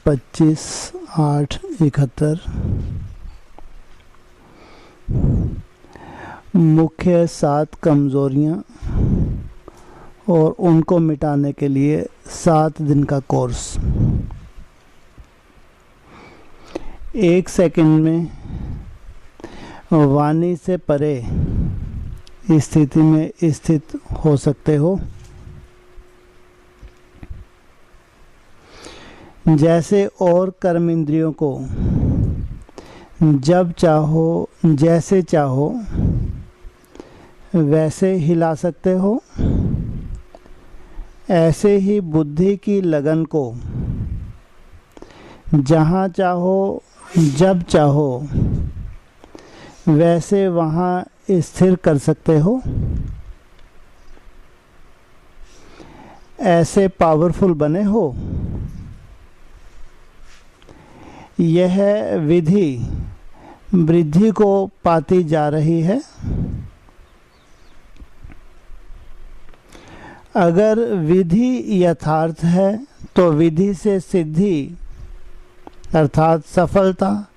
25/8/71 मुख्य 7 कमज़ोरियाँ और उनको मिटाने के लिए 7 दिन का कोर्स। 1 सेकंड में वाणी से परे स्थिति में स्थित हो सकते हो। जैसे और कर्म इंद्रियों को जब चाहो जैसे चाहो वैसे हिला सकते हो, ऐसे ही बुद्धि की लगन को जहाँ चाहो जब चाहो वैसे वहाँ स्थिर कर सकते हो। ऐसे पावरफुल बने हो। यह विधि वृद्धि को पाती जा रही है। अगर विधि यथार्थ है तो विधि से सिद्धि अर्थात सफलता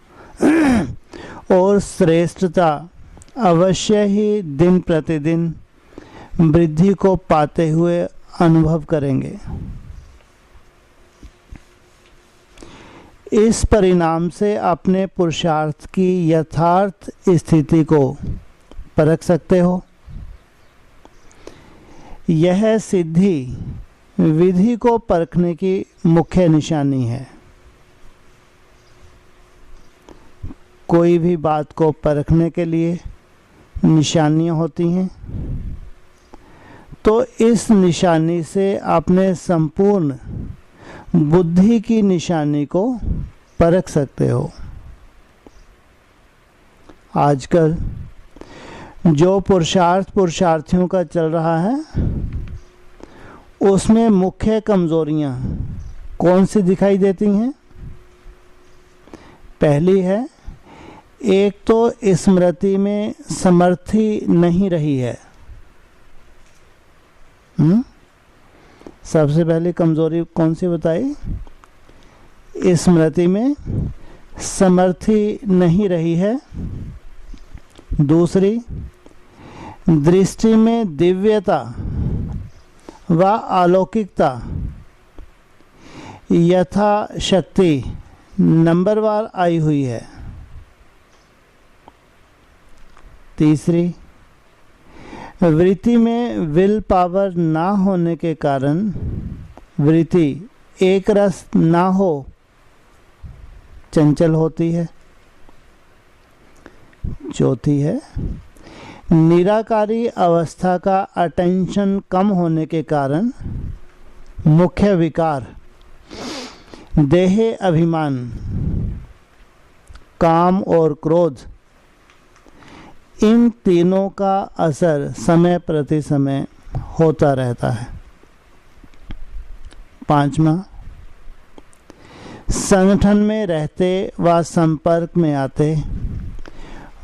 और श्रेष्ठता अवश्य ही दिन प्रतिदिन वृद्धि को पाते हुए अनुभव करेंगे। इस परिणाम से अपने पुरुषार्थ की यथार्थ स्थिति को परख सकते हो। यह सिद्धि विधि को परखने की मुख्य निशानी है। कोई भी बात को परखने के लिए निशानियां होती हैं, तो इस निशानी से अपने संपूर्ण बुद्धि की निशानी को परख सकते हो। आजकल जो पुरुषार्थियों का चल रहा है उसमें मुख्य कमजोरियां कौन सी दिखाई देती हैं? पहली है, एक तो स्मृति में समर्थी नहीं रही है। सबसे पहली कमजोरी कौन सी बताई? स्मृति में समर्थी नहीं रही है। दूसरी, दृष्टि में दिव्यता व अलौकिकता यथाशक्ति नंबरवार आई हुई है। तीसरी, वृत्ति में विल पावर ना होने के कारण वृत्ति एक रस ना हो चंचल होती है। चौथी है, निराकारी अवस्था का अटेंशन कम होने के कारण मुख्य विकार देह अभिमान, काम और क्रोध, इन तीनों का असर समय प्रति समय होता रहता है। पांचवा, संगठन में रहते व संपर्क में आते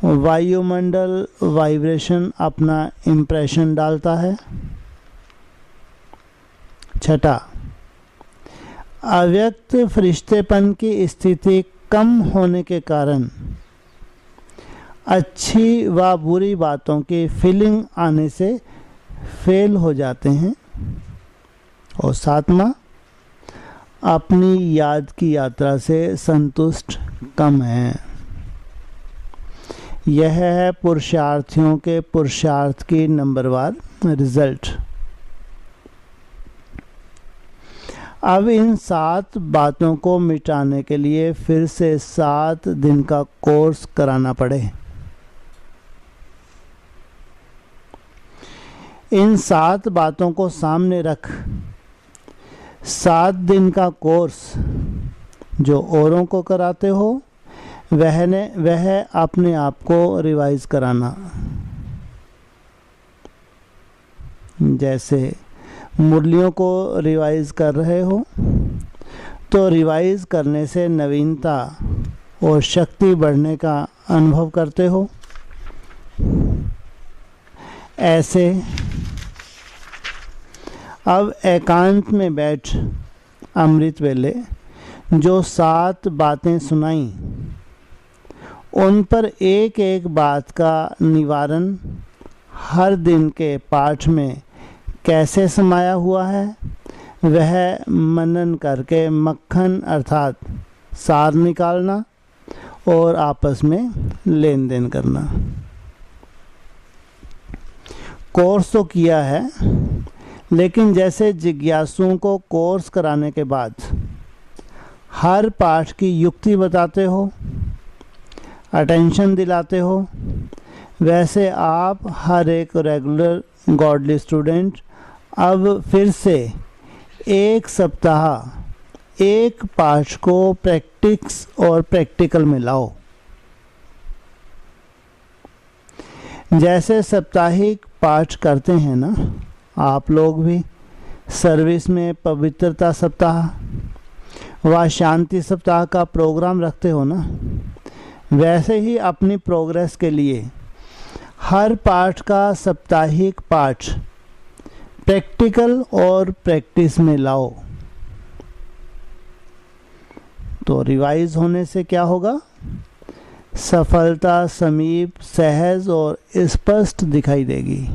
वायुमंडल वाइब्रेशन अपना इम्प्रेशन डालता है। छठा, अव्यक्त फरिश्तेपन की स्थिति कम होने के कारण अच्छी व बुरी बातों की फीलिंग आने से फेल हो जाते हैं। और सातवां, अपनी याद की यात्रा से संतुष्ट कम है। यह है पुरुषार्थियों के पुरुषार्थ की नंबरवार रिजल्ट। अब इन 7 बातों को मिटाने के लिए फिर से 7 दिन का कोर्स कराना पड़े। इन 7 बातों को सामने रख 7 दिन का कोर्स जो औरों को कराते हो वह अपने आप को रिवाइज कराना। जैसे मुरलियों को रिवाइज कर रहे हो तो रिवाइज करने से नवीनता और शक्ति बढ़ने का अनुभव करते हो। ऐसे अब एकांत में बैठ अमृत वेले जो 7 बातें सुनाई, उन पर एक एक बात का निवारण हर दिन के पाठ में कैसे समाया हुआ है, वह मनन करके मक्खन अर्थात सार निकालना और आपस में लेन देन करना। कोर्स तो किया है, लेकिन जैसे जिज्ञासुओं को कोर्स कराने के बाद हर पाठ की युक्ति बताते हो, अटेंशन दिलाते हो, वैसे आप हर एक रेगुलर गॉडली स्टूडेंट अब फिर से एक सप्ताह एक पाठ को प्रैक्टिस और प्रैक्टिकल में लाओ। जैसे साप्ताहिक पाठ करते हैं ना आप लोग भी, सर्विस में पवित्रता सप्ताह व शांति सप्ताह का प्रोग्राम रखते हो ना, वैसे ही अपनी प्रोग्रेस के लिए हर पाठ का साप्ताहिक पाठ प्रैक्टिकल और प्रैक्टिस में लाओ। तो रिवाइज होने से क्या होगा? सफलता समीप, सहज और स्पष्ट दिखाई देगी।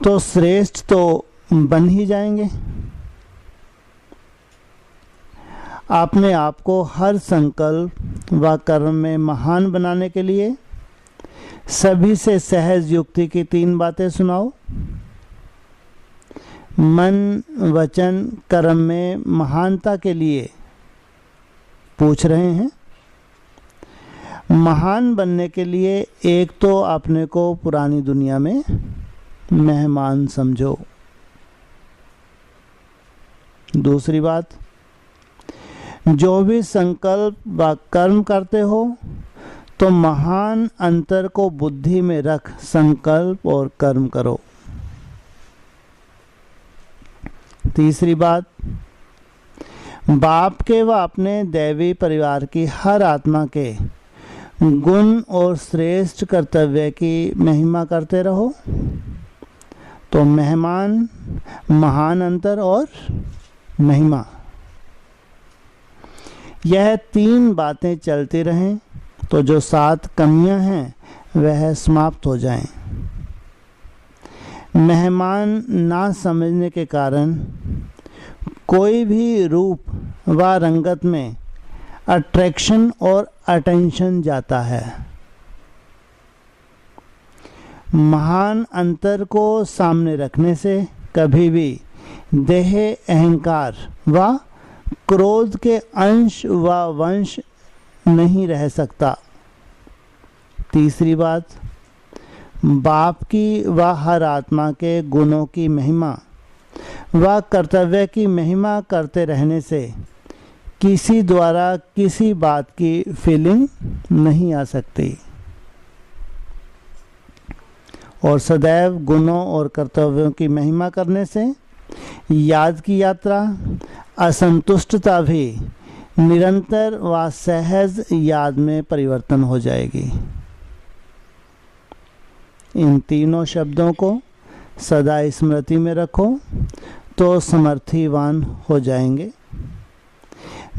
तो श्रेष्ठ तो बन ही जाएंगे। अपने आप को हर संकल्प व कर्म में महान बनाने के लिए सभी से सहज युक्ति की 3 बातें सुनाओ। मन वचन कर्म में महानता के लिए पूछ रहे हैं। महान बनने के लिए एक तो अपने को पुरानी दुनिया में मेहमान समझो। दूसरी बात, जो भी संकल्प व कर्म करते हो तो महान अंतर को बुद्धि में रख संकल्प और कर्म करो। तीसरी बात, बाप के व अपने दैवी परिवार की हर आत्मा के गुण और श्रेष्ठ कर्तव्य की महिमा करते रहो। तो मेहमान, महान अंतर और महिमा, यह 3 बातें चलती रहें तो जो 7 कमियां हैं वह समाप्त हो जाएं। मेहमान ना समझने के कारण कोई भी रूप व रंगत में अट्रैक्शन और अटेंशन जाता है। महान अंतर को सामने रखने से कभी भी देह, अहंकार व क्रोध के अंश व वंश नहीं रह सकता। तीसरी बात, बाप की व हर आत्मा के गुणों की महिमा व कर्तव्य की महिमा करते रहने से किसी द्वारा किसी बात की फीलिंग नहीं आ सकती। और सदैव गुणों और कर्तव्यों की महिमा करने से याद की यात्रा, असंतुष्टता भी निरंतर व सहज याद में परिवर्तन हो जाएगी। इन तीनों शब्दों को सदा स्मृति में रखो तो समर्थिवान हो जाएंगे।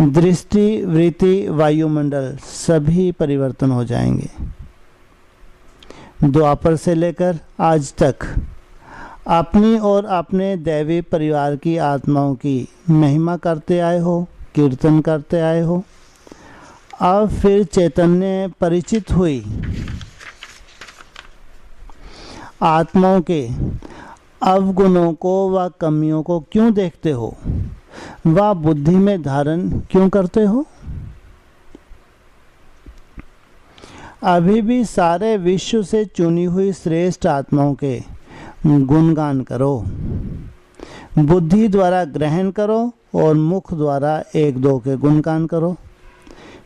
दृष्टि, वृत्ति, वायुमंडल सभी परिवर्तन हो जाएंगे। द्वापर से लेकर आज तक अपनी और अपने दैवी परिवार की आत्माओं की महिमा करते आए हो, कीर्तन करते आए हो। अब फिर चैतन्य परिचित हुई आत्माओं के अवगुणों को व कमियों को क्यों देखते हो व बुद्धि में धारण क्यों करते हो? अभी भी सारे विश्व से चुनी हुई श्रेष्ठ आत्माओं के गुणगान करो। बुद्धि द्वारा ग्रहण करो और मुख द्वारा 1-2 के गुणगान करो।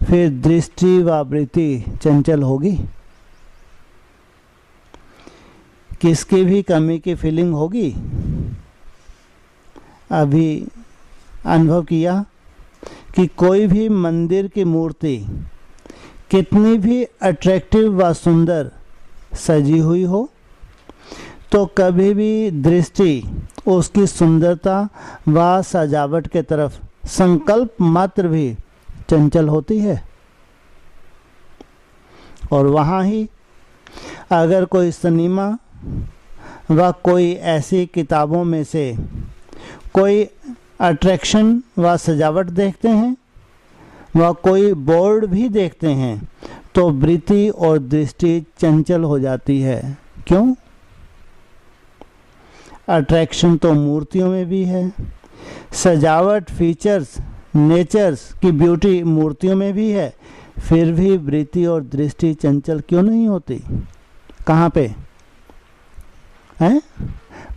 फिर दृष्टि व वृत्ति चंचल होगी। किसकी भी कमी की फीलिंग होगी? अभी अनुभव किया कि कोई भी मंदिर की मूर्ति कितनी भी अट्रैक्टिव व सुंदर सजी हुई हो, तो कभी भी दृष्टि उसकी सुंदरता व सजावट के तरफ संकल्प मात्र भी चंचल होती है। और वहाँ ही अगर कोई सिनेमा व कोई ऐसी किताबों में से कोई अट्रैक्शन व सजावट देखते हैं व कोई बोर्ड भी देखते हैं तो वृत्ति और दृष्टि चंचल हो जाती है। क्यों? अट्रैक्शन तो मूर्तियों में भी है, सजावट, फीचर्स, नेचर्स की ब्यूटी मूर्तियों में भी है, फिर भी वृत्ति और दृष्टि चंचल क्यों नहीं होती? कहाँ पे हैं?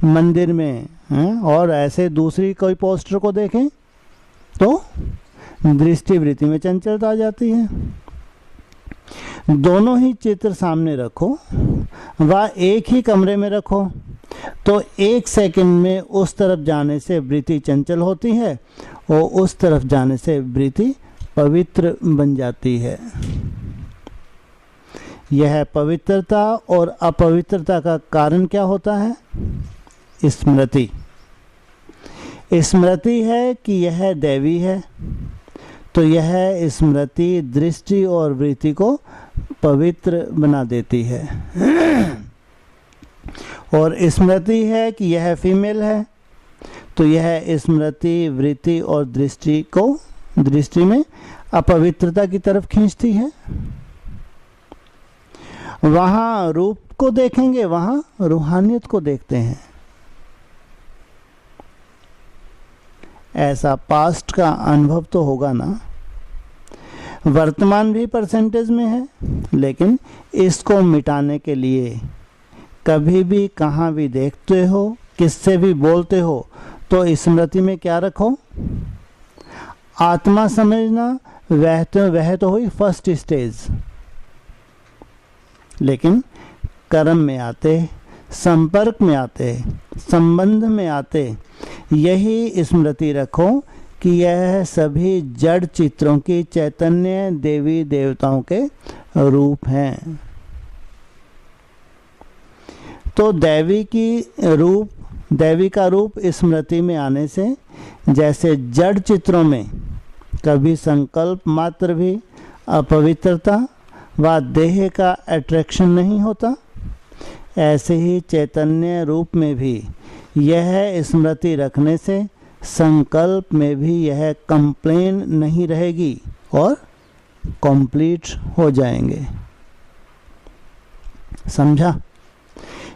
मंदिर में हैं? और ऐसे दूसरी कोई पोस्टर को देखें तो दृष्टि वृत्ति में चंचलता आ जाती है। दोनों ही चित्र सामने रखो व एक ही कमरे में रखो तो 1 सेकंड में उस तरफ जाने से वृत्ति चंचल होती है और उस तरफ जाने से वृत्ति पवित्र बन जाती है। यह पवित्रता और अपवित्रता का कारण क्या होता है? स्मृति। स्मृति है कि यह दैवी है, तो यह स्मृति दृष्टि और वृत्ति को पवित्र बना देती है। और स्मृति है कि यह फीमेल है, तो यह स्मृति वृत्ति और दृष्टि में अपवित्रता की तरफ खींचती है। वहाँ रूप को देखेंगे, वहाँ रूहानियत को देखते हैं। ऐसा पास्ट का अनुभव तो होगा ना। वर्तमान भी परसेंटेज में है, लेकिन इसको मिटाने के लिए कभी भी कहाँ भी देखते हो, किससे भी बोलते हो तो स्मृति में क्या रखो? आत्मा समझना। वह तो हुई फर्स्ट स्टेज, लेकिन कर्म में आते, संपर्क में आते, संबंध में आते यही स्मृति रखो कि यह सभी जड़ चित्रों की चैतन्य देवी देवताओं के रूप हैं। तो दैवी का रूप स्मृति में आने से जैसे जड़ चित्रों में कभी संकल्प मात्र भी अपवित्रता व देह का अट्रैक्शन नहीं होता, ऐसे ही चैतन्य रूप में भी यह स्मृति रखने से संकल्प में भी यह कंप्लेन नहीं रहेगी और कंप्लीट हो जाएंगे। समझा?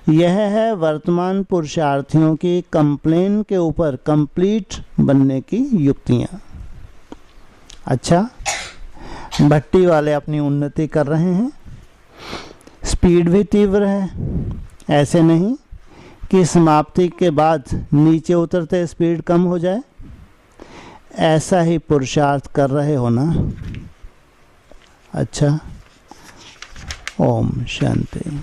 यह है वर्तमान पुरुषार्थियों की कंप्लेन के ऊपर कंप्लीट बनने की युक्तियाँ। अच्छा, भट्टी वाले अपनी उन्नति कर रहे हैं, स्पीड भी तीव्र है। ऐसे नहीं कि समाप्ति के बाद नीचे उतरते स्पीड कम हो जाए। ऐसा ही पुरुषार्थ कर रहे हो ना? अच्छा, ओम शांति।